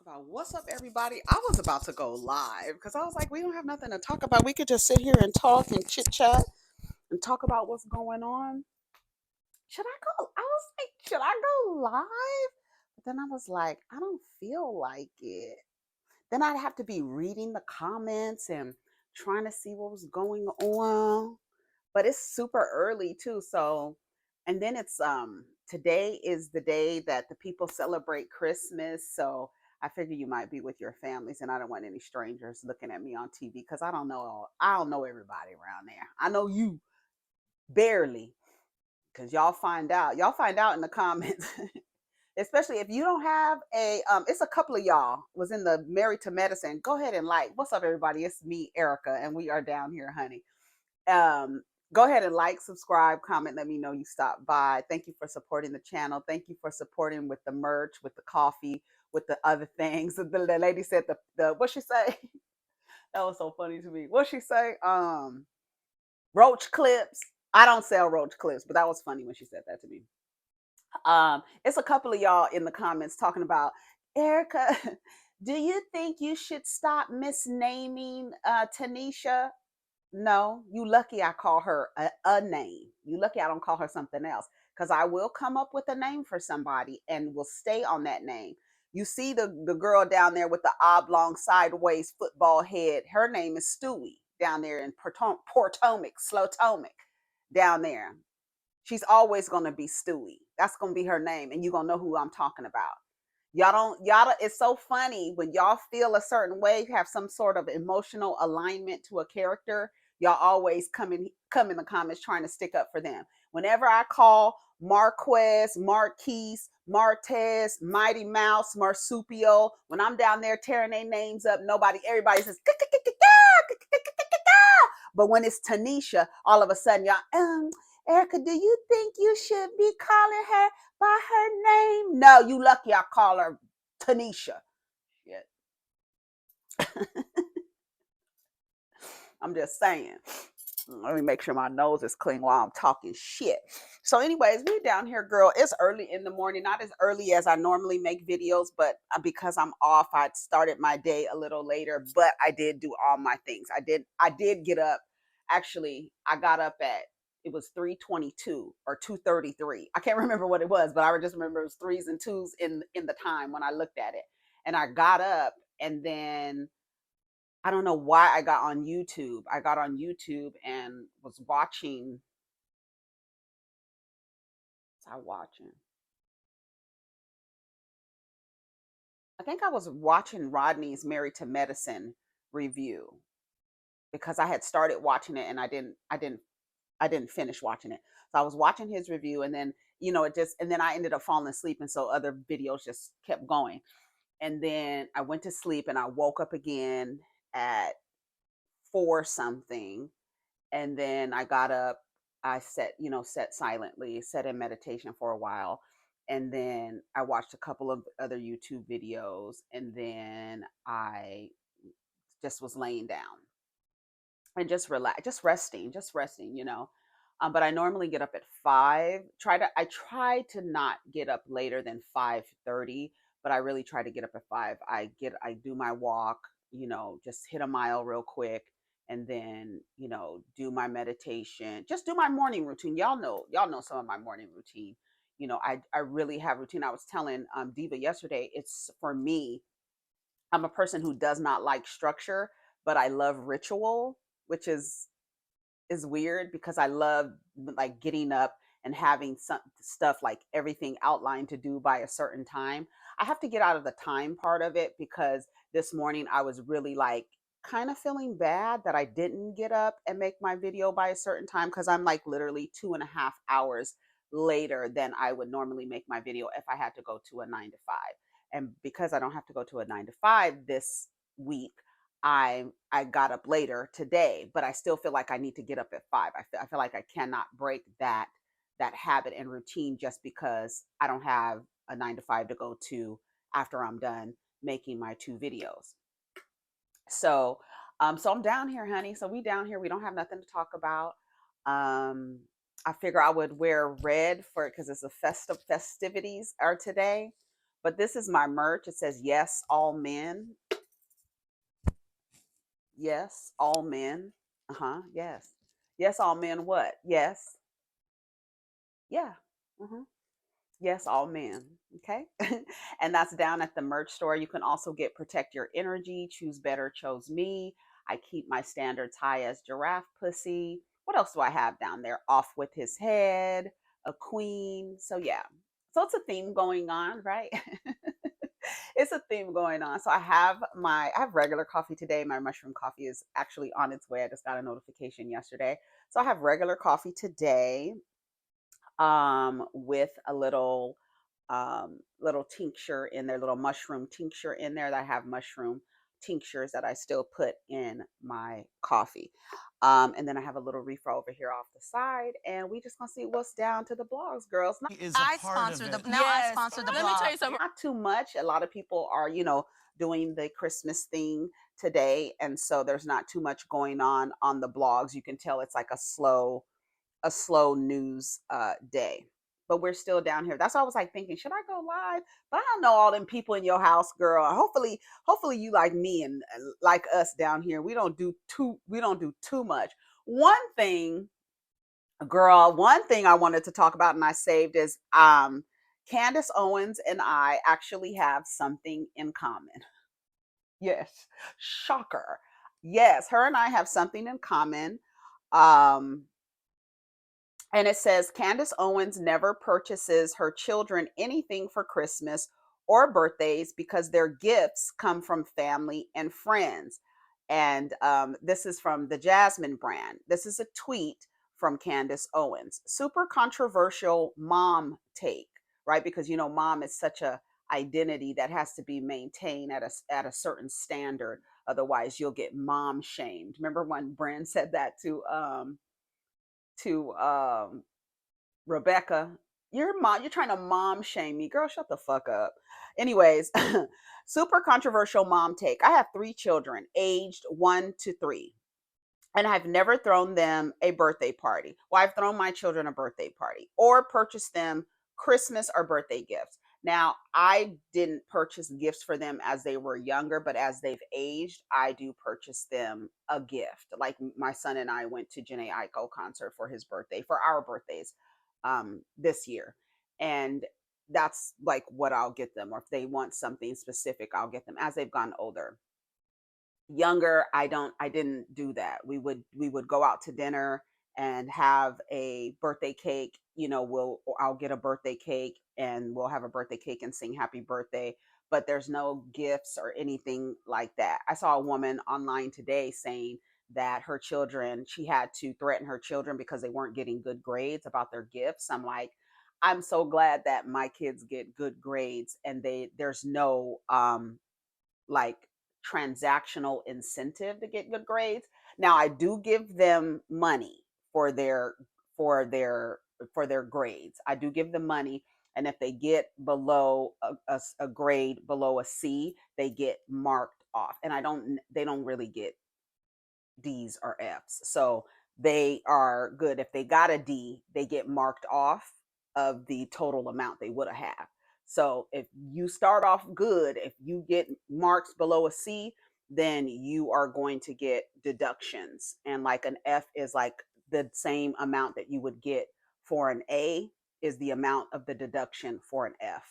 About what's up, everybody. I was about to go live because I was like, we don't have nothing to talk about. We could just sit here and talk and chit chat and talk about what's going on. Should I go? I was like, should I go live? But then I was like, I don't feel like it. Then I'd have to be reading the comments and trying to see what was going on. But it's super early too. So, and then it's today is the day that the people celebrate Christmas. So I figure you might be with your families, and I don't want any strangers looking at me on TV because I don't know everybody around there. I know you barely, because y'all find out in the comments. Especially if you don't have a it's a couple of y'all was in the Married to Medicine. Go ahead and like. What's up, everybody? It's me, Erica, and we are down here, honey. um, Go ahead and like, subscribe, comment, let me know you stopped by. Thank you for supporting the channel. Thank you for supporting with the merch, with the coffee, with the other things. The lady said the what she say? That was so funny to me. What she say? Roach clips. I don't sell roach clips, but that was funny when she said that to me. It's a couple of y'all in the comments talking about Erica. Do you think you should stop misnaming Tanisha? No, you lucky I call her a name. You lucky I don't call her something else, because I will come up with a name for somebody and will stay on that name. You see the girl down there with the oblong sideways football head. Her name is Stewie down there in Potomac, Slotomac down there. She's always going to be Stewie. That's going to be her name, and you're going to know who I'm talking about. It's so funny when y'all feel a certain way, have some sort of emotional alignment to a character, y'all always come in the comments trying to stick up for them. Whenever I call Marquez, Marquise, Martez, Mighty Mouse, Marsupio, when I'm down there tearing their names up, everybody says, but when it's Tanisha, all of a sudden y'all, Erica, do you think you should be calling her by her name? No, you lucky I call her Tanisha. Shit. I'm just saying. Let me make sure my nose is clean while I'm talking shit. So, anyways, we down here, girl. It's early in the morning, not as early as I normally make videos, but because I'm off, I started my day a little later. But I did do all my things. I did get up. Actually, I got up at it was 3:22 or 2:33. I can't remember what it was, but I just remember it was threes and twos in the time when I looked at it. And I got up, and then I don't know why I got on YouTube. I got on YouTube and was watching. I watching. I think I was watching Rodney's Married to Medicine review because I had started watching it and I didn't finish watching it. So I was watching his review, and then and then I ended up falling asleep, and so other videos just kept going. And then I went to sleep and I woke up again at 4 something, and then I got up. I sat silently, sat in meditation for a while, and then I watched a couple of other YouTube videos, and then I just was laying down and just relax, just resting, But I normally get up at 5. I try to not get up later than 5:30, but I really try to get up at 5. I do my walk, just hit a mile real quick, and then do my meditation, just do my morning routine. Y'all know some of my morning routine. I really have routine. I was telling Diva yesterday, it's for me, I'm a person who does not like structure, but I love ritual, which is weird because I love like getting up and having some stuff like everything outlined to do by a certain time. I have to get out of the time part of it because this morning I was really like kind of feeling bad that I didn't get up and make my video by a certain time, because I'm like literally 2.5 hours later than I would normally make my video if I had to go to a 9 to 5. And because I don't have to go to a 9 to 5 this week, I got up later today, but I still feel like I need to get up at 5. I feel like I cannot break that habit and routine just because I don't have a 9 to 5 to go to after I'm done making my 2 videos. So so I'm down here, honey. So we down here. We don't have nothing to talk about. Um I figure I would wear red for it because it's a festivities are today. But this is my merch. It says, yes, all men. Yes, all men. Yes. Yes, all men what? Yes. Yeah. hmm Yes, all men. Okay. And that's down at the merch store. You can also get Protect Your Energy, Choose Better, Chose Me. I keep my standards high as giraffe pussy. What else do I have down there? Off with his head, a queen. So yeah. So it's a theme going on, right? It's a theme going on. So I have regular coffee today. My mushroom coffee is actually on its way. I just got a notification yesterday. So I have regular coffee today, with a little tincture in there, little mushroom tincture in there. That I have mushroom tinctures that I still put in my coffee. And then I have a little refill over here off the side, and we just gonna see what's down to the blogs, girls. Not too much. A lot of people are, doing the Christmas thing today, and so there's not too much going on the blogs. You can tell it's like a slow news day. But we're still down here. That's why I was like thinking, should I go live? But I don't know all them people in your house, girl. Hopefully you like me and like us down here. We don't do too much. One thing, girl, one thing I wanted to talk about and I saved is Candace Owens and I actually have something in common. Yes. Shocker. Yes, her and I have something in common. Um and it says Candace Owens never purchases her children anything for Christmas or birthdays because their gifts come from family and friends. And this is from the Jasmine brand. This is a tweet from Candace Owens. Super controversial mom take, right? Because mom is such a identity that has to be maintained at a certain standard. Otherwise, you'll get mom shamed. Remember when Brand said that to Rebecca, you're trying to mom shame me. Girl, shut the fuck up. Anyways, super controversial mom take. I have 3 children aged 1 to 3, and I've never thrown them a birthday party. Well, I've thrown my children a birthday party or purchased them Christmas or birthday gifts. Now, I didn't purchase gifts for them as they were younger, but as they've aged, I do purchase them a gift. Like my son and I went to Janae Aiko concert for his birthday, for our birthdays, this year. And that's like what I'll get them. Or if they want something specific, I'll get them as they've gone older. Younger, I didn't do that. We would go out to dinner and have a birthday cake. I'll get a birthday cake and we'll have a birthday cake and sing happy birthday, but there's no gifts or anything like that. I saw a woman online today saying that she had to threaten her children because they weren't getting good grades about their gifts. I'm like, I'm so glad that my kids get good grades and there's no like transactional incentive to get good grades. Now I do give them money for their for their for their grades. I do give them money, and if they get below a grade below a C, they get marked off. And they don't really get D's or F's. So they are good. If they got a D, they get marked off of the total amount they would have. So if you start off good, if you get marks below a C, then you are going to get deductions. And like an F is like the same amount that you would get for an A is the amount of the deduction for an F.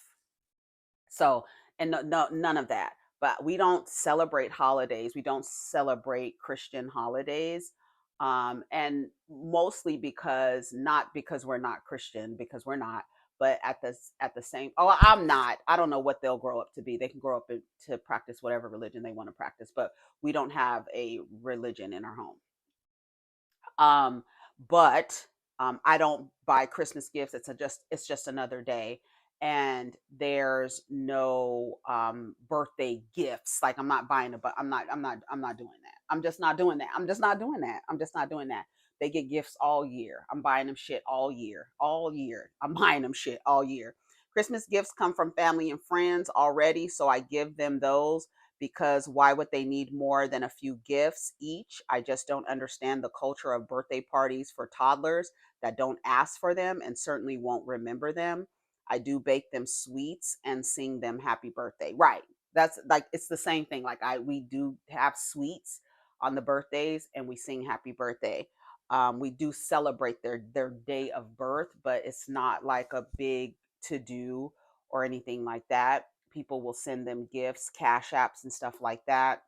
So, and no, none of that. But we don't celebrate holidays. We don't celebrate Christian holidays. And mostly not because we're not Christian, because we're not, but at the same, oh, I'm not. I don't know what they'll grow up to be. They can grow up to practice whatever religion they want to practice, but we don't have a religion in our home. Um, but I don't buy Christmas gifts. It's just another day, and there's no birthday gifts. Like I'm not buying a, but I'm not doing that. I'm just not doing that. I'm just not doing that. I'm just not doing that. They get gifts all year. I'm buying them shit all year, all year. I'm buying them shit all year. Christmas gifts come from family and friends already, so I give them those because why would they need more than a few gifts each? I just don't understand the culture of birthday parties for toddlers that don't ask for them and certainly won't remember them. I do bake them sweets and sing them happy birthday. Right. That's like it's the same thing. Like we do have sweets on the birthdays and we sing happy birthday. We do celebrate their day of birth, but it's not like a big to do or anything like that. People will send them gifts, cash apps and stuff like that.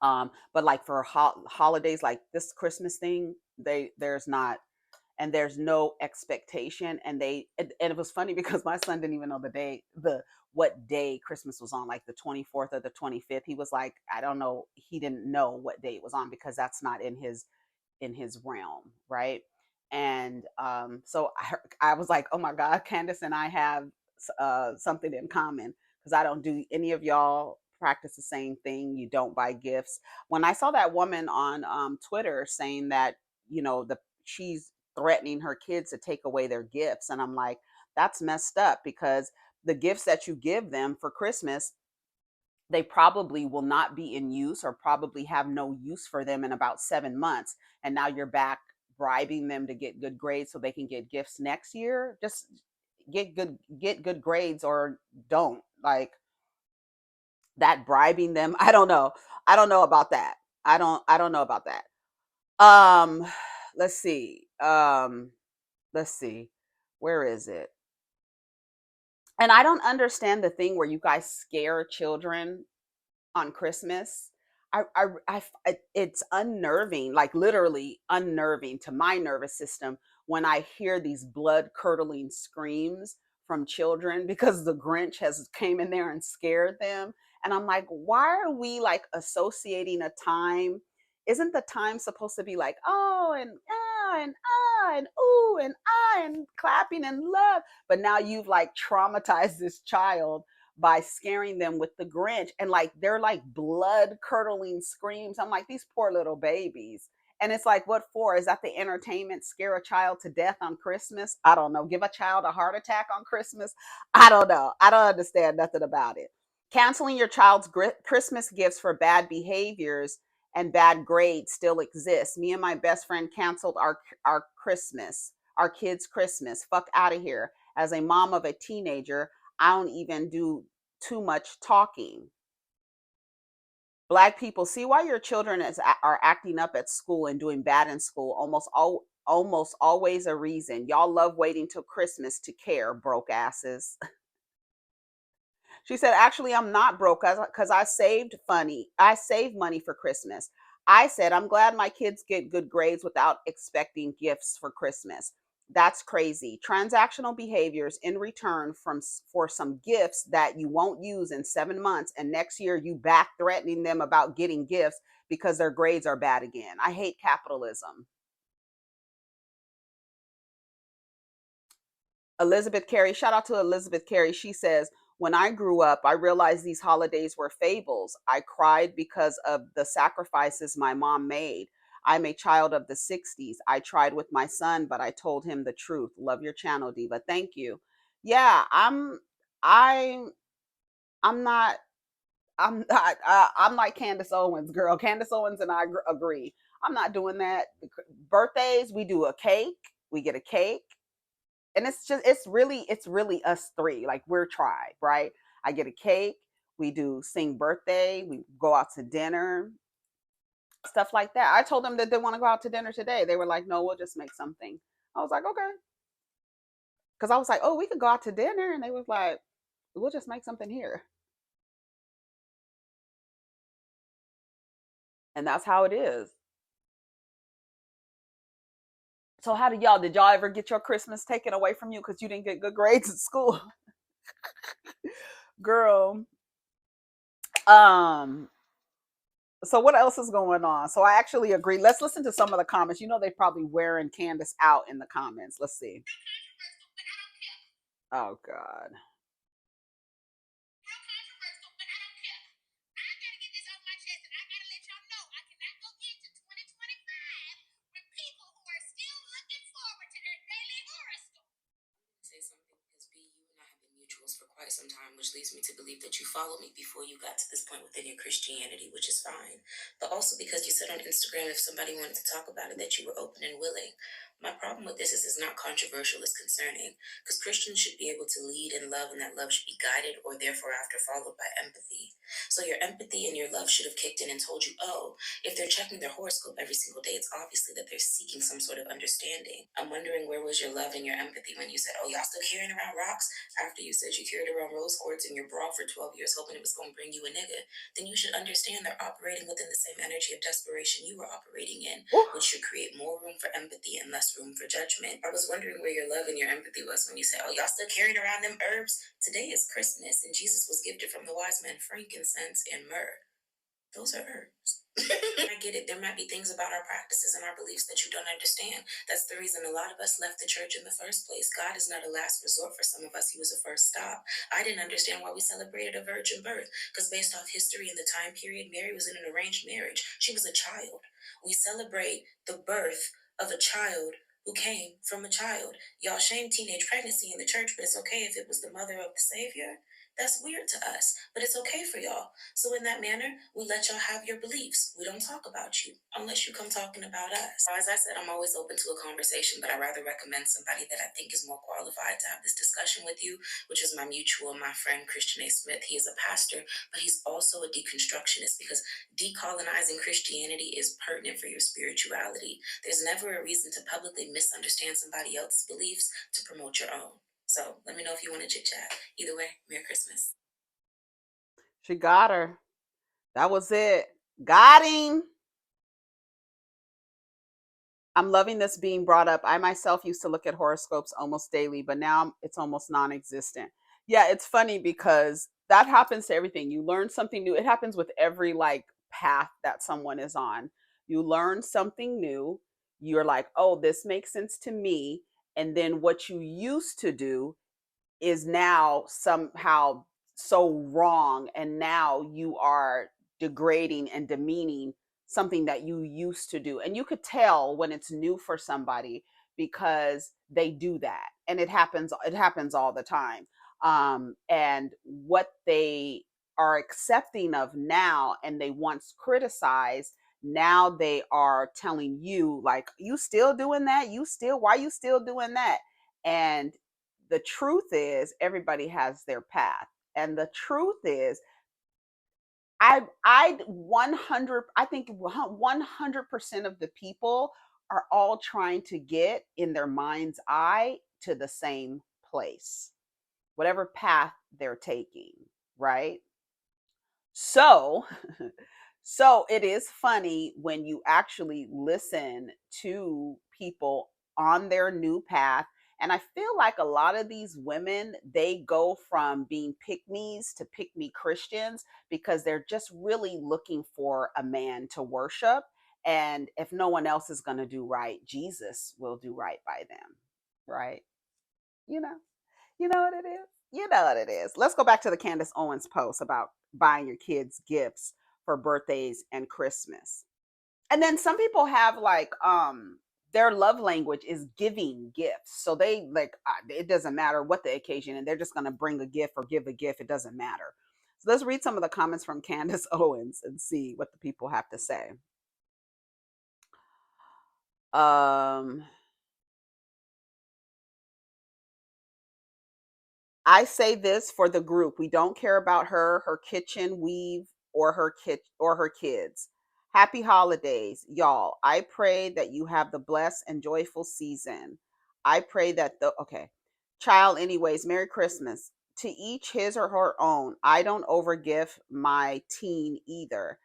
But like for holidays like this Christmas thing, there's not, and there's no expectation. And it was funny because my son didn't even know the what day Christmas was on, like the 24th or the 25th. He was like, I don't know. He didn't know what day it was on because that's not in his realm, right? And so I was like, oh my God, Candace and I have something in common because I don't do any of y'all practice the same thing. You don't buy gifts. When I saw that woman on Twitter saying that, she's threatening her kids to take away their gifts, and I'm like, that's messed up because the gifts that you give them for Christmas, they probably will not be in use or probably have no use for them in about 7 months. And now you're back bribing them to get good grades so they can get gifts next year. Just get good grades or don't. Like that bribing them. I don't know. I don't know about that. I don't know about that. Um let's see. Let's see. Where is it? And I don't understand the thing where you guys scare children on Christmas. It's unnerving, like literally unnerving to my nervous system when I hear these blood curdling screams from children because the Grinch has came in there and scared them. And I'm like, why are we like associating a time? Isn't the time supposed to be like, oh, and ah, and ah, and ooh, and ah, and clapping and love? But now you've like traumatized this child by scaring them with the Grinch. And like they're like blood curdling screams. I'm like, these poor little babies. And it's like, what for? Is that the entertainment? Scare a child to death on Christmas? I don't know. Give a child a heart attack on Christmas? I don't know. I don't understand nothing about it. Canceling your child's Christmas gifts for bad behaviors and bad grades still exists. Me and my best friend canceled our Christmas, our kids' Christmas. Fuck out of here. As a mom of a teenager, I don't even do too much talking. Black people, see why your children are acting up at school and doing bad in school. Almost always a reason. Y'all love waiting till Christmas to care, broke asses. She said, actually, I'm not broke because I saved money for Christmas. I said, I'm glad my kids get good grades without expecting gifts for Christmas. That's crazy. Transactional behaviors in return for some gifts that you won't use in 7 months, and next year you back threatening them about getting gifts because their grades are bad again. I hate capitalism. Elizabeth Carey, shout out to Elizabeth Carey. She says, when I grew up, I realized these holidays were fables. I cried because of the sacrifices my mom made. I'm a child of the 60s. I tried with my son, but I told him the truth. Love your channel, Diva. Thank you. Yeah, I I'm not I'm like Candace Owens, girl. Candace Owens and I agree. I'm not doing that. Birthdays, we do a cake. We get a cake, and it's really us three, like we're tribe, right? I get a cake, we do sing birthday, we go out to dinner, stuff like that. I told them that they want to go out to dinner today. They were like, no, we'll just make something. I was like, okay, because I was like, oh, we could go out to dinner, and they was like, we'll just make something here. And that's how it is. So how did y'all ever get your Christmas taken away from you because you didn't get good grades at school? Girl. um So what else is going on? So I actually agree. Let's listen to some of the comments. They probably wearing Candace out in the comments. Let's see. Oh God. some time, which leads me to believe that you followed me before you got to this point within your Christianity, which is fine. But also because you said on Instagram, if somebody wanted to talk about it, that you were open and willing. My problem with this is it's not controversial, it's concerning. Because Christians should be able to lead in love, and that love should be guided or therefore after followed by empathy. So your empathy and your love should have kicked in and told you, oh, if they're checking their horoscope every single day, it's obviously that they're seeking some sort of understanding. I'm wondering, where was your love and your empathy when you said, oh, y'all still carrying around rocks? After you said you carried around rose quartz in your bra for 12 years hoping it was going to bring you a nigga, then you should understand they're operating within the same energy of desperation you were operating in, Ooh. which should create more room for empathy and less room for judgment. I was wondering where your love and your empathy was when you said, oh, y'all still carrying around them herbs? Today is Christmas, and Jesus was gifted from the wise men frankincense and myrrh. Those are herbs. I get it. There might be things about our practices and our beliefs that you don't understand. That's the reason a lot of us left the church in the first place. God is not a last resort for some of us. He was a first stop. I didn't understand why we celebrated a virgin birth, because based off history and the time period, Mary was in an arranged marriage. She was a child. We celebrate the birth of a child who came from a child. Y'all shame teenage pregnancy in the church, but it's okay if it was the mother of the Savior. That's weird to us, but it's okay for y'all. So in that manner, we let y'all have your beliefs. We don't talk about you unless you come talking about us. As I said, I'm always open to a conversation, but I rather recommend somebody that I think is more qualified to have this discussion with you, which is my mutual, my friend Christian A. Smith. He is a pastor, but he's also a deconstructionist, because decolonizing Christianity is pertinent for your spirituality. There's never a reason to publicly misunderstand somebody else's beliefs to promote your own. So let me know if you want to chit chat. Either way, Merry Christmas. She got her. That was it. Got him. I'm loving this being brought up. I myself used to look at horoscopes almost daily, but now it's almost non existent. Yeah, it's funny because that happens to everything. You learn something new. It happens with every like path that someone is on. You learn something new. You're like, oh, this makes sense to me. And then what you used to do is now somehow so wrong, and now you are degrading and demeaning something that you used to do, and you could tell when it's new for somebody because they do that, and it happens all the time. And what they are accepting of now and they once criticized, now they are telling you like, you still doing that, you still, why you still doing that? And the truth is everybody has their path, and the truth is I 100, I think 100% of the people are all trying to get in their mind's eye to the same place, whatever path they're taking, right? So so it is funny when you actually listen to people on their new path. And I feel like a lot of these women, they go from being pick me's to pick me Christians because they're just really looking for a man to worship. And if no one else is going to do right, Jesus will do right by them. Right? You know, you know what it is? You know what it is. Let's go back to the Candace Owens post about buying your kids gifts for birthdays and Christmas. And then some people have like their love language is giving gifts. So they like it doesn't matter what the occasion, and they're just going to bring a gift or give a gift. It doesn't matter. So let's read some of the comments from Candace Owens and see what the people have to say. Um I say this for the group. We don't care about her, her kitchen weave, or her kids. Happy holidays, y'all. I pray that you have the blessed and joyful season. I pray that the okay. Child, anyways, Merry Christmas. To each his or her own. I don't overgift my teen either.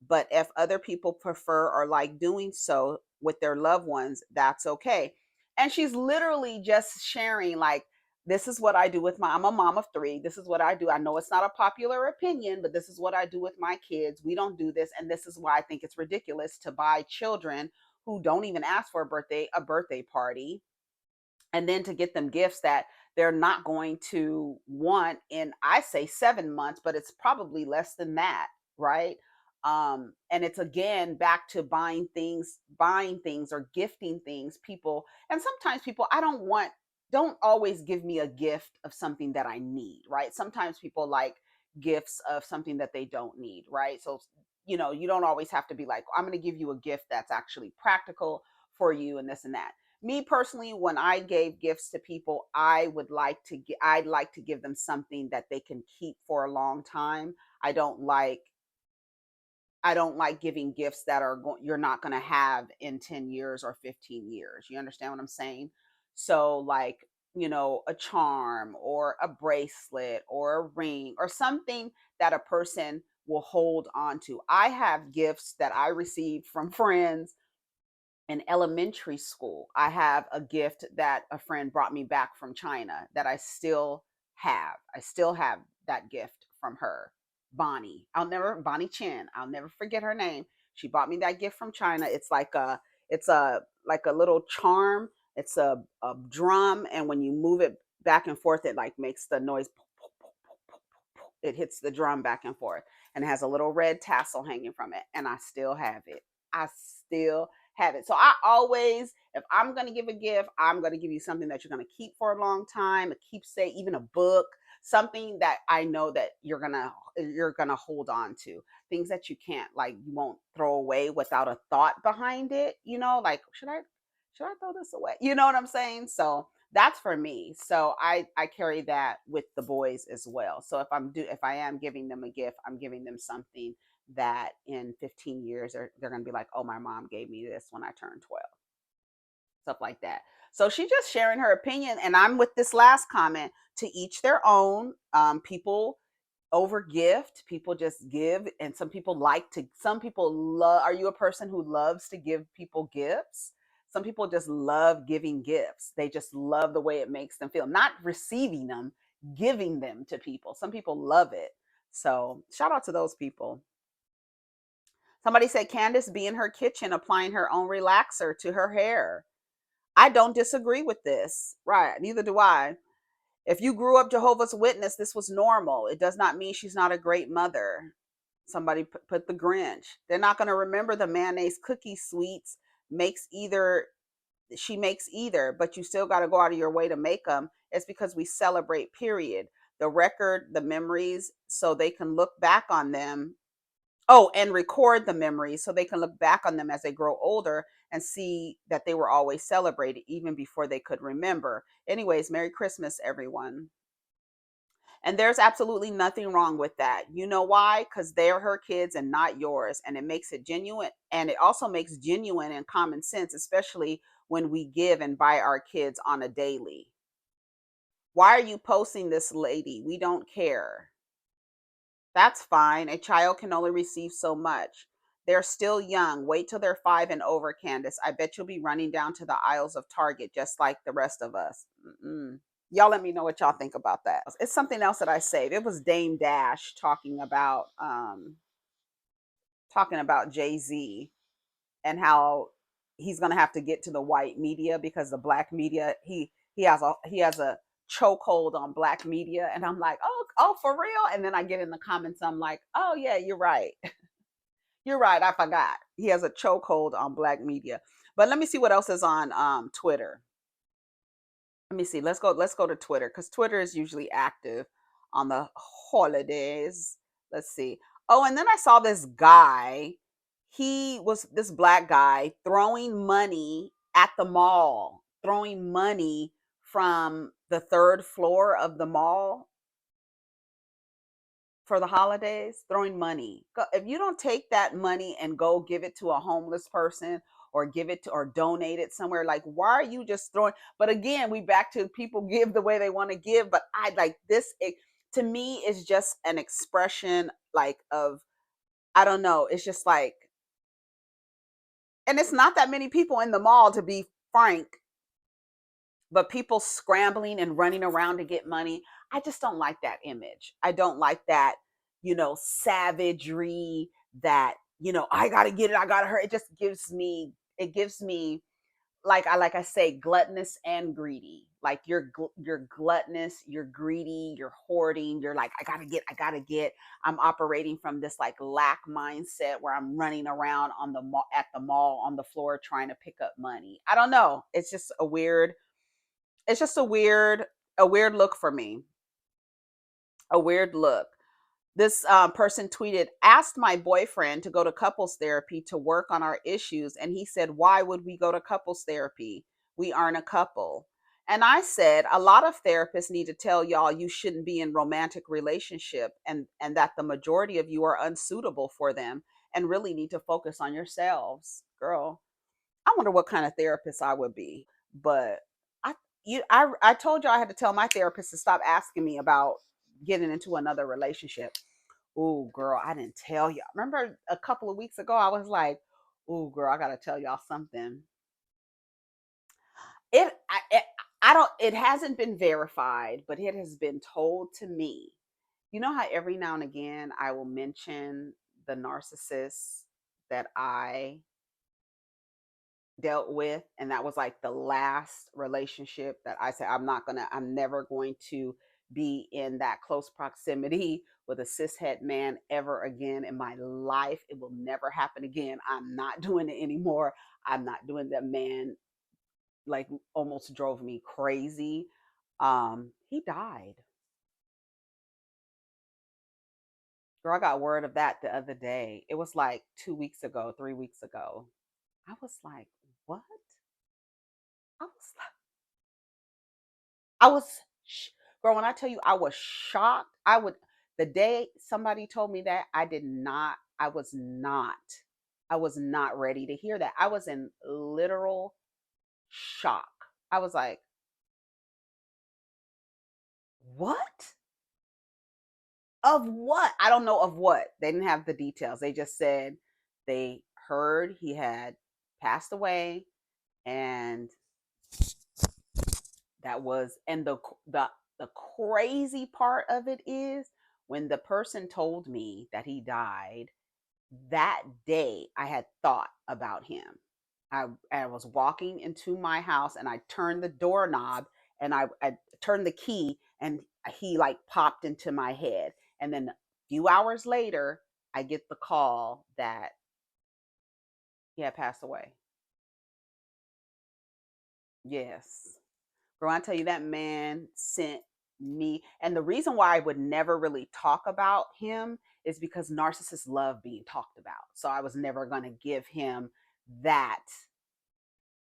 But if other people prefer or like doing so with their loved ones, that's okay. And she's literally just sharing like, this is what I do with I'm a mom of three. This is what I do. I know it's not a popular opinion, but this is what I do with my kids. We don't do this. And this is why I think it's ridiculous to buy children who don't even ask for a birthday party, and then to get them gifts that they're not going to want in, I say 7 months, but it's probably less than that, right? And it's again back to buying things or gifting things. People, and sometimes people, I don't want don't always give me a gift of something that I need, right? Sometimes people like gifts of something that they don't need, right? So, you don't always have to be like, I'm going to give you a gift that's actually practical for you and this and that. Me personally, when I gave gifts to people, I'd like to give them something that they can keep for a long time. I don't like I don't like giving gifts that you're not going to have in 10 years or 15 years. You understand what I'm saying? So like, a charm or a bracelet or a ring or something that a person will hold on to. I have gifts that I received from friends in elementary school. I have a gift that a friend brought me back from China that I still have. I still have that gift from her, Bonnie Chin. I'll never forget her name. She bought me that gift from China. It's a little charm. It's a drum, and when you move it back and forth, it like makes the noise. It hits the drum back and forth, and it has a little red tassel hanging from it, and I still have it. I still have it. So I always, if I'm going to give a gift, I'm going to give you something that you're going to keep for a long time, a keepsake, even a book, something that I know that you're going to hold on to. Things that you can't, like, you won't throw away without a thought behind it, like should I throw this away? You know what I'm saying? So that's for me. So I carry that with the boys as well. So if I am giving them a gift, I'm giving them something that in 15 years they're going to be like, oh, my mom gave me this when I turned 12, stuff like that. So she's just sharing her opinion, and I'm with this last comment: to each their own. People over gift, people just give, and some people love. Are you a person who loves to give people gifts? Some people just love giving gifts. They just love the way it makes them feel, not receiving them, giving them to people. Some people love it. So shout out to those people. Somebody said Candace be in her kitchen applying her own relaxer to her hair. I don't disagree with this. Right, neither do I. If you grew up Jehovah's Witness, this was normal. It does not mean she's not a great mother. Somebody put the Grinch. They're not going to remember the mayonnaise cookie sweets makes either she makes either, but you still got to go out of your way to make them. It's because we celebrate, period. The record, the memories, so they can look back on them. Oh, and record the memories so they can look back on them as they grow older and see that they were always celebrated even before they could remember. Anyways, Merry Christmas, everyone. And there's absolutely nothing wrong with that. You know why? Because they're her kids and not yours. And it makes it genuine. And it also makes genuine and common sense, especially when we give and buy our kids on a daily. Why are you posting this, lady? We don't care. That's fine. A child can only receive so much. They're still young. Wait till they're 5 and over, Candace. I bet you'll be running down to the aisles of Target just like the rest of us. Mm-mm. Y'all let me know what y'all think about that. It's something else that I saved. It was Dame Dash talking about Jay-Z and how he's gonna have to get to the white media because the black media he has a chokehold on black media, and I'm like, oh, for real. And then I get in the comments, I'm like, oh yeah, you're right. You're right, I forgot he has a chokehold on black media. But let me see what else is on Twitter. Let me see. Let's go to Twitter because Twitter is usually active on the holidays. Let's see. Oh, and then I saw this guy. He was this black guy throwing money at the mall, throwing money from the third floor of the mall for the holidays, throwing money. If you don't take that money and go give it to a homeless person or give it to or donate it somewhere, like, why are you just throwing? But again, we back to people give the way they want to give. But I like this. To me is just an expression like of, I don't know. It's just like, and it's not that many people in the mall, to be frank, but people scrambling and running around to get money. I just don't like that image. I don't like that, savagery, that, I got to get it, I got to hurt. It gives me like I say, gluttonous and greedy. Like you're gluttonous, you're greedy, you're hoarding, you're like, I got to get. I'm operating from this like lack mindset where I'm running around at the mall on the floor trying to pick up money. I don't know. It's just a weird It's just a weird look for me. A weird look. This person tweeted, asked my boyfriend to go to couples therapy to work on our issues. And he said, why would we go to couples therapy? We aren't a couple. And I said, a lot of therapists need to tell y'all you shouldn't be in romantic relationship, and that the majority of you are unsuitable for them and really need to focus on yourselves. Girl, I wonder what kind of therapist I would be. But I I told you I had to tell my therapist to stop asking me about getting into another relationship. Oh, girl, I didn't tell you. Remember a couple of weeks ago, I was like, oh, girl, I got to tell y'all something. It, I don't, it hasn't been verified, but it has been told to me. You know how every now and again I will mention the narcissist that I dealt with, and that was like the last relationship that I said I'm never going to be in that close proximity with a cishet man ever again in my life. It will never happen again. I'm not doing it anymore. I'm not doing that. Man, like, almost drove me crazy. He died. Girl, I got word of that the other day. It was like 2 weeks ago, 3 weeks ago. I was like, what? I was I was, girl, when I tell you I was shocked, the day somebody told me that, I was not ready to hear that. I was in literal shock. I was like, what? Of what? I don't know of what. They didn't have the details. They just said they heard he had passed away, and that was, and the crazy part of it is, when the person told me that he died, that day I had thought about him. I was walking into my house, and I turned the doorknob, and I turned the key, and he like popped into my head. And then a few hours later, I get the call that he had passed away. Yes. Bro, I tell you, that man sent me. And the reason why I would never really talk about him is because narcissists love being talked about. So I was never going to give him that,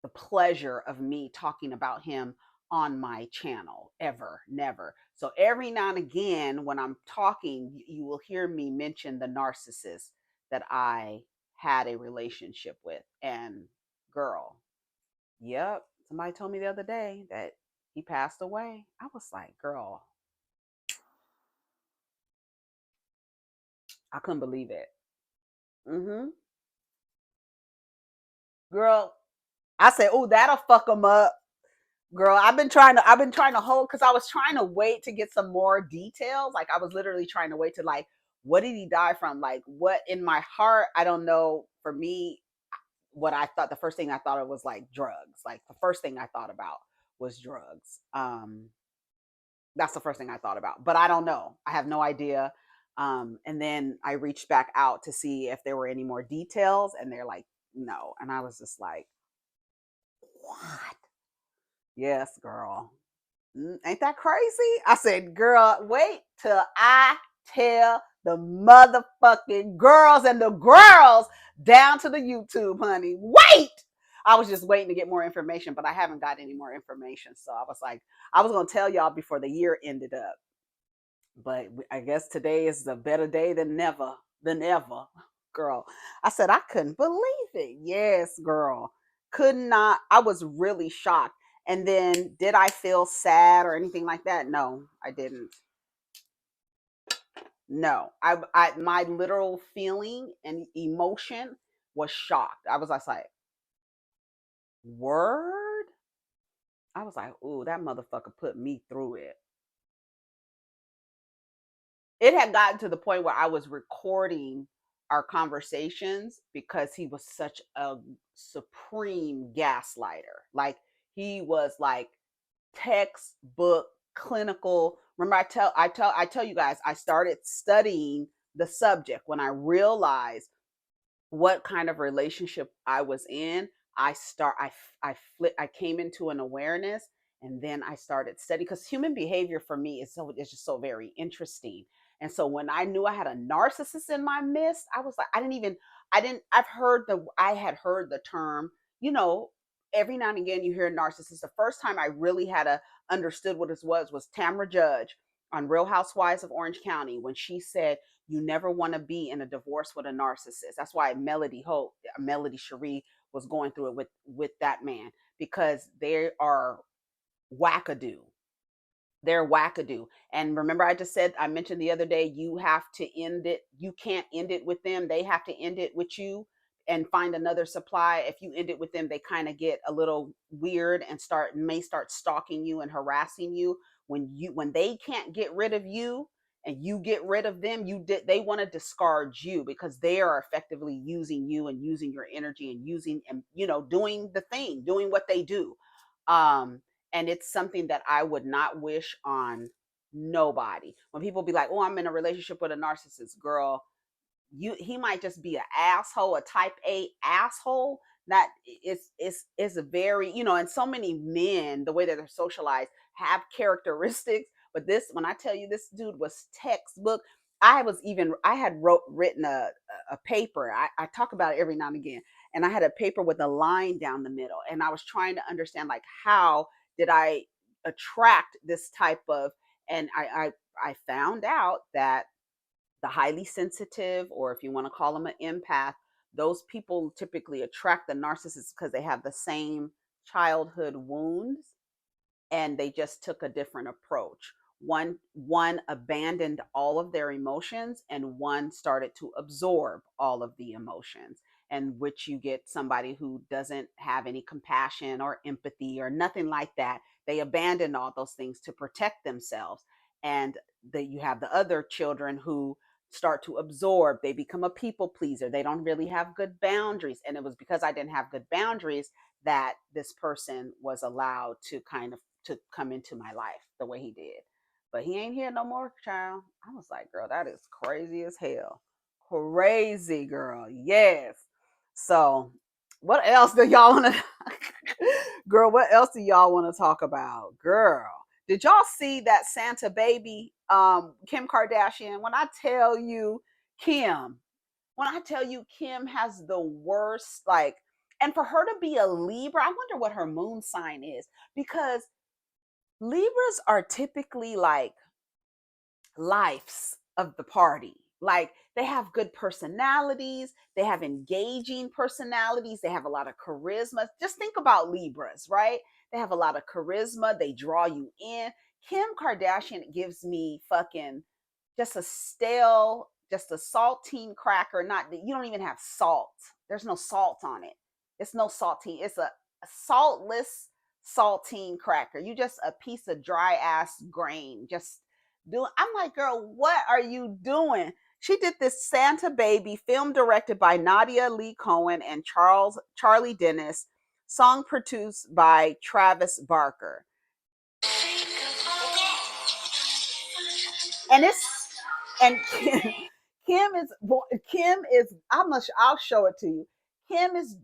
the pleasure of me talking about him on my channel, ever, never. So every now and again, when I'm talking, you will hear me mention the narcissist that I had a relationship with. And girl, yep, somebody told me the other day that he passed away. I was like, girl, I couldn't believe it. Mm-hmm. Girl, I said, oh, that'll fuck him up. Girl, I've been trying to hold, because I was trying to wait to get some more details. Like, I was literally trying to wait to, like, what did he die from? Like, what in my heart, I don't know. For me, what I thought, the first thing I thought of was like drugs. Like, the first thing I thought about was drugs. That's the first thing I thought about. But I don't know. I have no idea. And then I reached back out to see if there were any more details, and they're like, no. And I was just like, what? Yes, girl. Ain't that crazy? I said, girl, wait till I tell the motherfucking girls and the girls down to the YouTube, honey. Wait. I was just waiting to get more information, but I haven't got any more information. So I was like, I was going to tell y'all before the year ended up. But I guess today is a better day than never, than ever. Girl, I said, I couldn't believe it. Yes, girl. Could not. I was really shocked. And then, did I feel sad or anything like that? No, I didn't. No, my literal feeling and emotion was shocked. I was just like, word. I was like, ooh, that motherfucker put me through it. It had gotten to the point where I was recording our conversations, because he was such a supreme gaslighter. Like, he was like textbook clinical. Remember, I tell you guys, I started studying the subject when I realized what kind of relationship I was in. I came into an awareness, And then I started studying, because human behavior for me is just so very interesting. And so when I knew I had a narcissist in my midst, I was like, I had heard the term, you know, every now and again you hear a narcissist. The first time I really had a understood what it was Tamra Judge on Real Housewives of Orange County, when she said, you never want to be in a divorce with a narcissist. That's why Melody Cherie was going through it with that man, because they are wackadoo. They're wackadoo. And remember, I mentioned the other day, you have to end it. You can't end it with them. They have to end it with you and find another supply. If you end it with them, they kind of get a little weird and may start stalking you and harassing you. When they can't get rid of you and you get rid of them, they want to discard you, because they are effectively using you and using your energy and using, and doing doing what they do. Um, and it's something that I would not wish on nobody. When people be like, "Oh, I'm in a relationship with a narcissist," girl, he might just be an asshole, a type A asshole. That is a very, and so many men, the way that they're socialized, have characteristics. But when I tell you, this dude was textbook. I had written a paper. I talk about it every now and again, and I had a paper with a line down the middle, and I was trying to understand, like, how did I attract this type of, and I found out that the highly sensitive, or if you want to call them an empath, those people typically attract the narcissist because they have the same childhood wounds, and they just took a different approach. One abandoned all of their emotions, and one started to absorb all of the emotions, and which you get somebody who doesn't have any compassion or empathy or nothing like that. They abandon all those things to protect themselves. And you have the other children who start to absorb. They become a people pleaser. They don't really have good boundaries, and it was because I didn't have good boundaries that this person was allowed to kind of to come into my life the way he did. But he ain't here no more, child. I was like, girl, that is crazy as hell. Crazy, girl. Yes. So, what else do y'all want to girl, what else do y'all want to talk about? Girl, did y'all see that Santa baby, Kim Kardashian? Kim, when I tell you Kim has the worst, like, and for her to be a Libra, I wonder what her moon sign is, because Libras are typically like lives of the party. Like, they have good personalities, they have engaging personalities, they have a lot of charisma. Just think about Libras, right? They have a lot of charisma, they draw you in. Kim Kardashian gives me fucking just a stale, just a saltine cracker. Not that you don't even have salt. There's no salt on it. It's no saltine. It's a saltless saltine cracker. You just a piece of dry ass grain. Just doing. I'm like, girl, what are you doing? She did this Santa Baby, film directed by Nadia Lee Cohen and Charlie Dennis, song produced by Travis Barker. And Kim is I'll show it to you. Kim is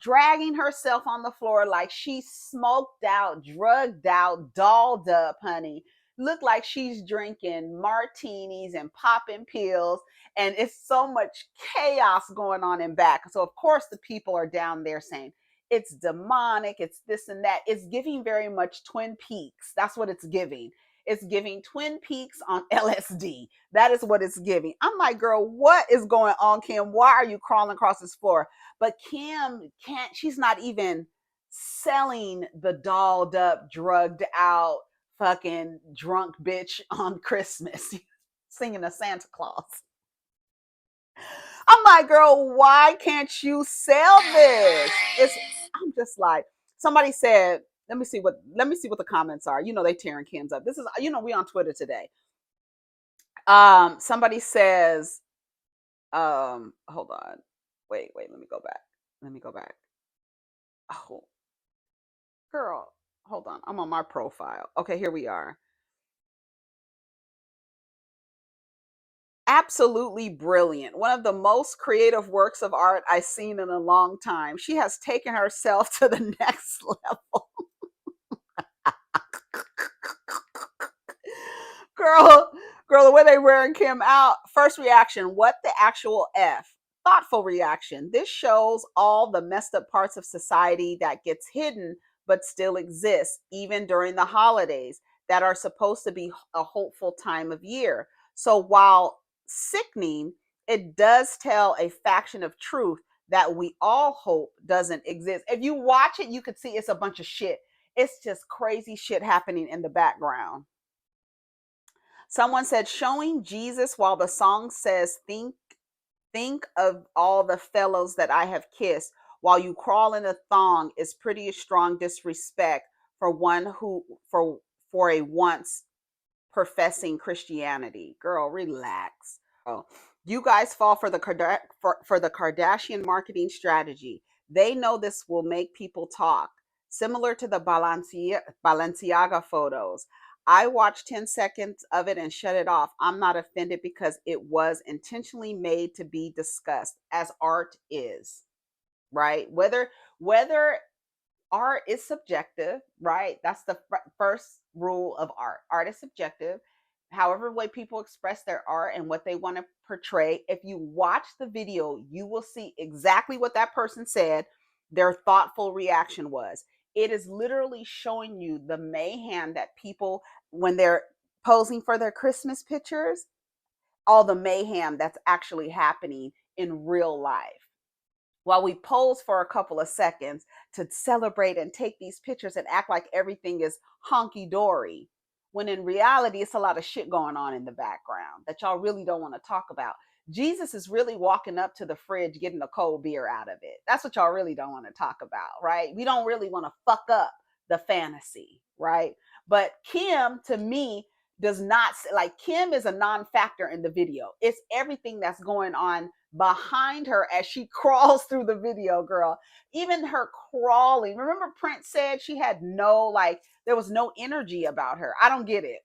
dragging herself on the floor like she's smoked out, drugged out, dolled up, honey. Look like she's drinking martinis and popping pills, and it's so much chaos going on in back. So of course the people are down there saying it's demonic, it's this and that. It's giving very much Twin Peaks. That's what it's giving. It's giving Twin Peaks on LSD. That is what it's giving. I'm like, girl, what is going on, Kim? Why are you crawling across this floor? But Kim can't, she's not even selling the dolled up, drugged out, fucking drunk bitch on Christmas singing a Santa Claus. I'm like, girl, why can't you sell this? I'm just like, somebody said, let me see what the comments are. They tearing Kim's up. This is, we on Twitter today. Somebody says, hold on. Wait, let me go back. Oh, girl, hold on. I'm on my profile. Okay, here we are. Absolutely brilliant. One of the most creative works of art I've seen in a long time. She has taken herself to the next level. girl, girl, the way they wearing Kim out. First reaction, what the actual F? Thoughtful reaction. This shows all the messed up parts of society that gets hidden but still exists even during the holidays that are supposed to be a hopeful time of year. So while sickening, it does tell a faction of truth that we all hope doesn't exist. If you watch it, you could see it's a bunch of shit. It's just crazy shit happening in the background. Someone said showing Jesus while the song says think of all the fellows that I have kissed while you crawl in a thong is pretty strong disrespect for one who for a once professing Christianity. Girl, relax. You guys fall for for the Kardashian marketing strategy. They know this will make people talk, similar to the Balenciaga photos. I watched 10 seconds of it and shut it off. I'm not offended because it was intentionally made to be discussed as art is, right? Whether art is subjective, right? That's the first rule of art. Art is subjective. However, way people express their art and what they want to portray, if you watch the video, you will see exactly what that person said, their thoughtful reaction was. It is literally showing you the mayhem that people, when they're posing for their Christmas pictures, all the mayhem that's actually happening in real life while we pose for a couple of seconds to celebrate and take these pictures and act like everything is honky dory, when in reality, it's a lot of shit going on in the background that y'all really don't want to talk about. Jesus is really walking up to the fridge, getting a cold beer out of it. That's what y'all really don't want to talk about, right? We don't really want to fuck up the fantasy, right? But Kim, to me, does not like Kim is a non-factor in the video. It's everything that's going on behind her as she crawls through the video, girl. Even her crawling. Remember, Prince said she had no, like, there was no energy about her. I don't get it.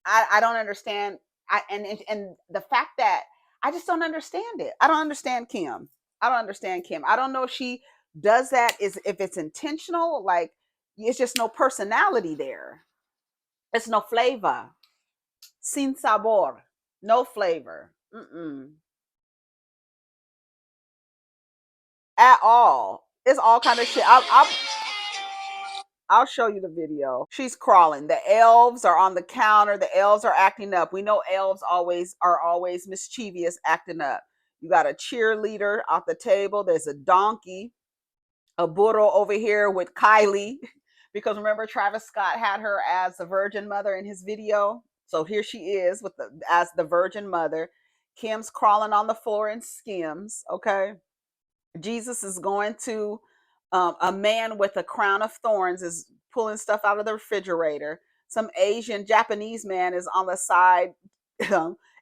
I don't understand. And the fact that I just don't understand it. I don't understand Kim. I don't understand Kim. I don't know if she does that is if it's intentional, like it's just no personality there. It's no flavor. Sin sabor. No flavor. Mm-mm. At all. It's all kind of shit. I'll show you the video. She's crawling. The elves are on the counter. The elves are acting up. We know elves always mischievous, acting up. You got a cheerleader off the table. There's a donkey, a burro over here with Kylie, because remember Travis Scott had her as the Virgin Mother in his video. So here she is with the as the Virgin Mother. Kim's crawling on the floor in Skims. Okay, Jesus is going to a man with a crown of thorns is pulling stuff out of the refrigerator. Some Asian Japanese man is on the side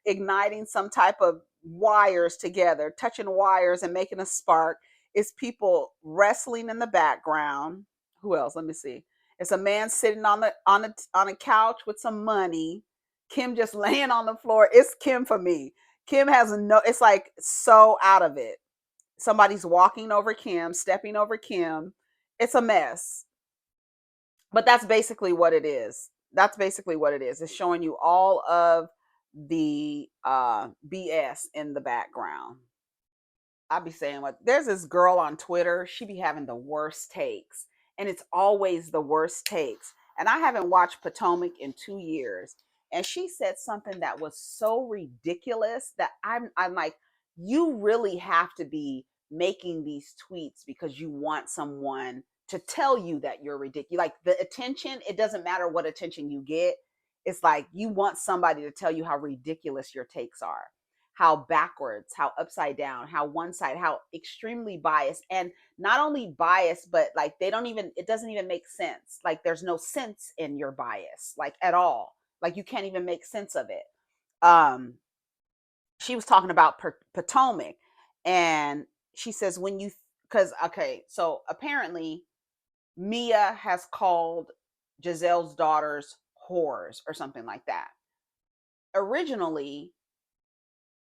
igniting some type of wires together, touching wires and making a spark. It's people wrestling in the background. Who else? Let me see. It's a man sitting on a couch with some money. Kim just laying on the floor. It's Kim for me. Kim has no. It's like so out of it. Somebody's walking over Kim, stepping over Kim. It's a mess. But that's basically what it is. That's basically what it is. It's showing you all of the BS in the background. I be saying what there's this girl on Twitter, she be having the worst takes. And it's always the worst takes. And I haven't watched Potomac in 2 years. And she said something that was so ridiculous that I'm like, you really have to be making these tweets because you want someone to tell you that you're ridiculous. Like the attention, it doesn't matter what attention you get. It's like you want somebody to tell you how ridiculous your takes are, how backwards, how upside down, how one side, how extremely biased. And not only biased, but like they don't even, it doesn't even make sense. Like there's no sense in your bias, like at all. Like you can't even make sense of it. Um, she was talking about Potomac, and she says, when you, because, okay, so apparently Mia has called Giselle's daughters whores or something like that. Originally,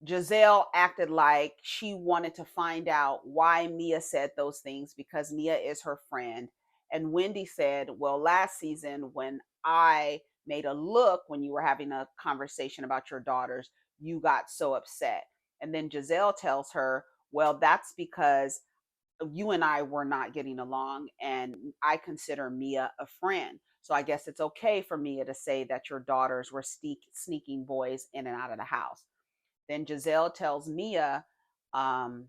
Giselle acted like she wanted to find out why Mia said those things because Mia is her friend. And Wendy said, well, last season when I made a look when you were having a conversation about your daughters, you got so upset. And then Giselle tells her, well, that's because you and I were not getting along, and I consider Mia a friend. So I guess it's okay for Mia to say that your daughters were sneaking boys in and out of the house. Then Giselle tells Mia, um,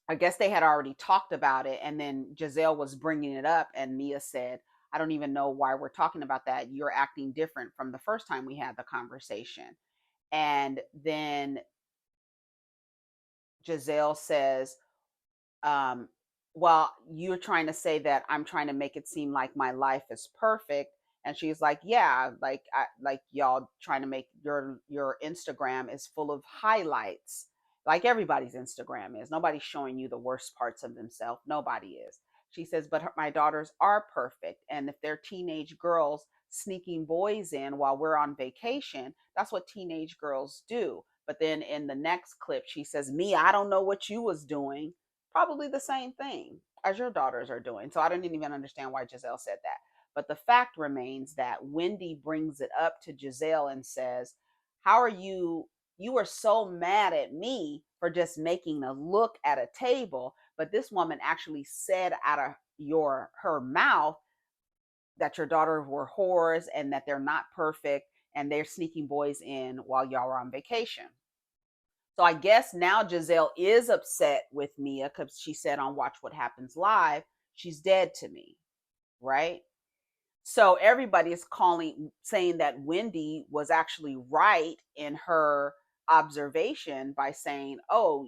I guess they had already talked about it, and then Giselle was bringing it up, and Mia said, I don't even know why we're talking about that. You're acting different from the first time we had the conversation. And then Giselle says, um, well, you're trying to say that I'm trying to make it seem like my life is perfect. And she's like, yeah, like y'all trying to make your Instagram is full of highlights, like everybody's Instagram is. Nobody's showing you the worst parts of themselves. Nobody is. She says, but my daughters are perfect, and if they're teenage girls sneaking boys in while we're on vacation, that's what teenage girls do. But then in the next clip, she says, me, I don't know what you was doing. Probably the same thing as your daughters are doing. So I don't even understand why Giselle said that. But the fact remains that Wendy brings it up to Giselle and says, how are you? You are so mad at me for just making a look at a table. But this woman actually said out of her mouth that your daughters were whores and that they're not perfect and they're sneaking boys in while y'all were on vacation. So I guess now Giselle is upset with Mia because she said on Watch What Happens Live, she's dead to me, right? So everybody is saying that Wendy was actually right in her observation by saying, oh,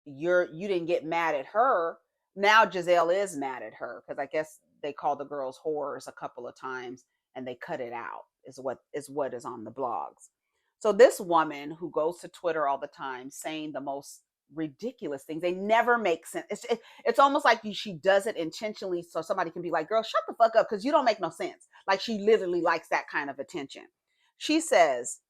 you didn't get mad at her. Now Giselle is mad at her because I guess they called the girls whores a couple of times and they cut it out, is what is on the blogs. So this woman who goes to Twitter all the time saying the most ridiculous things, they never make sense. It's almost like she does it intentionally so somebody can be like, girl, shut the fuck up because you don't make no sense. Like she literally likes that kind of attention. She says,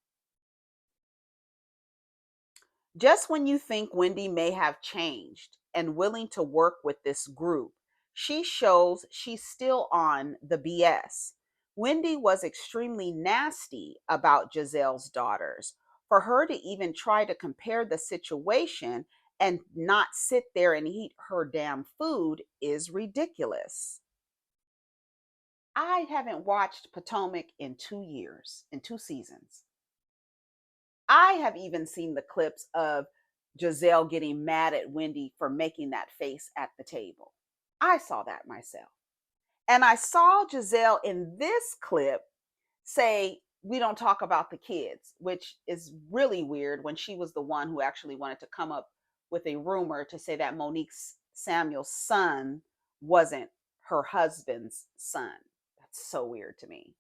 just when you think Wendy may have changed and willing to work with this group, she shows she's still on the BS. Wendy was extremely nasty about Giselle's daughters. For her to even try to compare the situation and not sit there and eat her damn food is ridiculous. I haven't watched Potomac in 2 years, in 2 seasons. I have even seen the clips of Giselle getting mad at Wendy for making that face at the table. I saw that myself. And I saw Giselle in this clip say, we don't talk about the kids, which is really weird when she was the one who actually wanted to come up with a rumor to say that Monique Samuel's son wasn't her husband's son. That's so weird to me.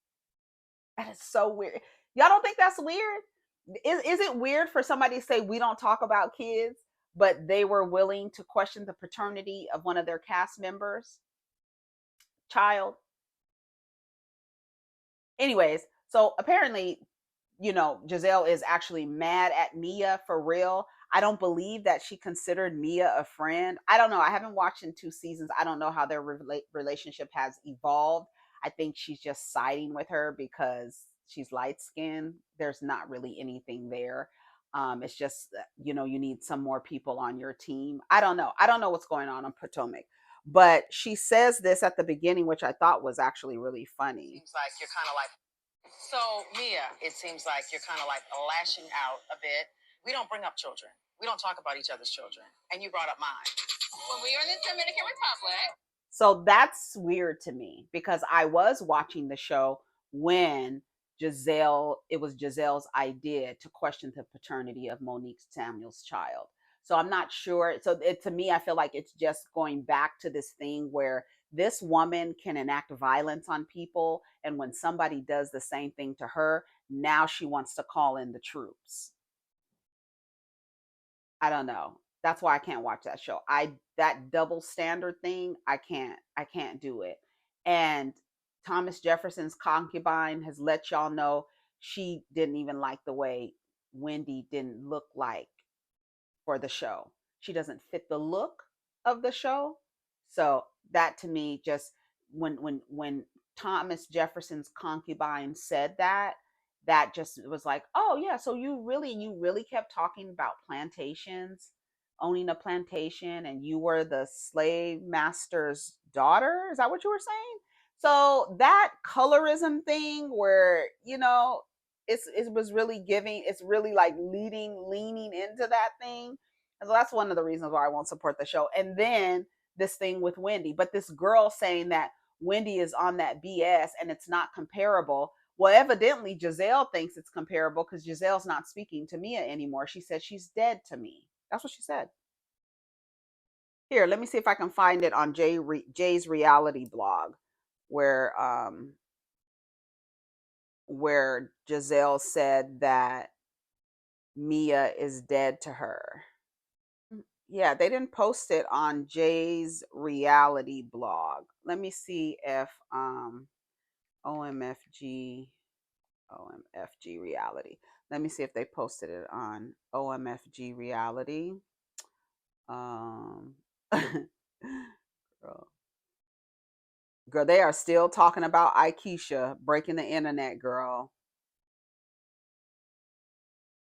That is so weird. Y'all don't think that's weird? Is it weird for somebody to say we don't talk about kids, but they were willing to question the paternity of one of their cast members' child? Anyways, so apparently, Giselle is actually mad at Mia for real. I don't believe that she considered Mia a friend. I don't know. I haven't watched in 2 seasons. I don't know how their relationship has evolved. I think she's just siding with her because she's light skinned. There's not really anything there. It's just, you need some more people on your team. I don't know. I don't know what's going on Potomac. But she says this at the beginning, which I thought was actually really funny. Seems like you're kind of like, so Mia, it seems like you're kind of like lashing out a bit. We don't bring up children. We don't talk about each other's children. And you brought up mine. When we were in the Dominican Republic. So that's weird to me because I was watching the show when it was Giselle's idea to question the paternity of Monique Samuel's child. So I'm not sure. So to me, I feel like it's just going back to this thing where this woman can enact violence on people. And when somebody does the same thing to her, now she wants to call in the troops. I don't know. That's why I can't watch that show. That double standard thing, I can't do it. And Thomas Jefferson's concubine has let y'all know she didn't even like the way Wendy didn't look like for the show. She doesn't fit the look of the show. So that to me just when Thomas Jefferson's concubine said that, that just was like, oh yeah, so you really kept talking about plantations, owning a plantation, and you were the slave master's daughter. Is that what you were saying? So that colorism thing, where it was really giving, it's really like leaning into that thing. And so that's one of the reasons why I won't support the show. And then this thing with Wendy, but this girl saying that Wendy is on that BS and it's not comparable. Well, evidently Giselle thinks it's comparable because Giselle's not speaking to Mia anymore. She said she's dead to me. That's what she said. Here, let me see if I can find it on Jay's reality blog, where where Giselle said that Mia is dead to her. Yeah, they didn't post it on Jay's reality blog. Let me see if OMFG OMFG reality. Let me see if they posted it on OMFG reality. Um girl, girl, they are still talking about Aikisha breaking the internet, girl.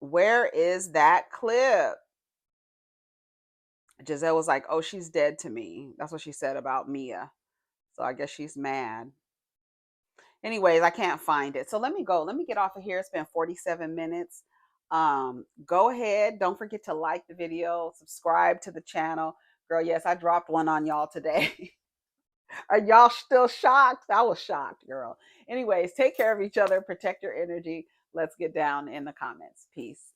Where is that clip? Giselle was like, "Oh, she's dead to me." That's what she said about Mia. So I guess she's mad. Anyways, I can't find it. So let me go. Let me get off of here. It's been 47 minutes. Go ahead. Don't forget to like the video, subscribe to the channel. Girl, yes, I dropped one on y'all today. Are y'all still shocked? I was shocked, girl. Anyways, take care of each other, protect your energy. Let's get down in the comments. Peace.